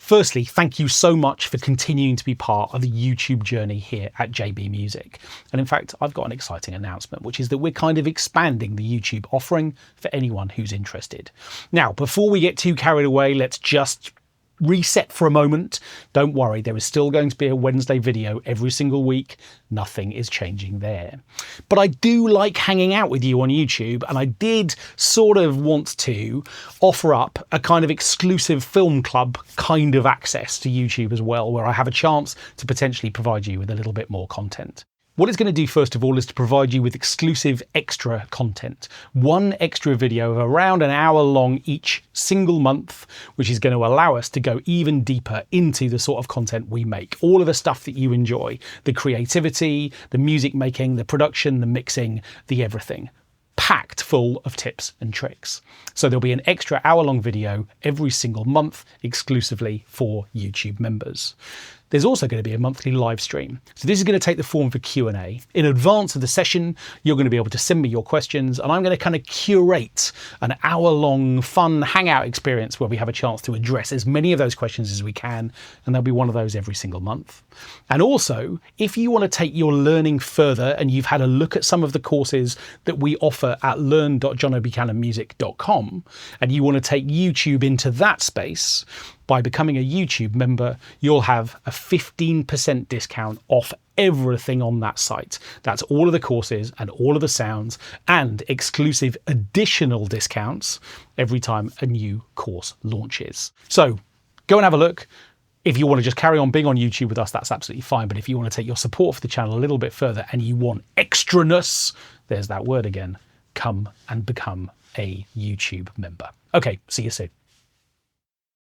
Firstly, thank you so much for continuing to be part of the YouTube journey here at JB Music. And in fact, I've got an exciting announcement, which is that we're kind of expanding the YouTube offering for anyone who's interested. Now, before we get too carried away, let's just reset for a moment. Don't worry, there is still going to be a Wednesday video every single week. Nothing is changing there. But I do like hanging out with you on YouTube, and I did sort of want to offer up a kind of exclusive film club kind of access to YouTube as well, where I have a chance to potentially provide you with a little bit more content. What it's going to do first of all is to provide you with exclusive extra content. One extra video of around an hour long each single month, which is going to allow us to go even deeper into the sort of content we make. All of the stuff that you enjoy, the creativity, the music making, the production, the mixing, the everything. Packed full of tips and tricks. So there'll be an extra hour-long video every single month exclusively for YouTube members. There's also going to be a monthly live stream. So this is going to take the form of a Q&A. In advance of the session, you're going to be able to send me your questions, and I'm going to kind of curate an hour-long fun hangout experience where we have a chance to address as many of those questions as we can, and there'll be one of those every single month. And also, if you want to take your learning further and you've had a look at some of the courses that we offer at learn.johnobcannonmusic.com, and you want to take YouTube into that space, by becoming a YouTube member, you'll have a 15% discount off everything on that site. That's all of the courses and all of the sounds and exclusive additional discounts every time a new course launches. So go and have a look. If you want to just carry on being on YouTube with us, that's absolutely fine. But if you want to take your support for the channel a little bit further and you want extraness, there's that word again, come and become a YouTube member. Okay, see you soon.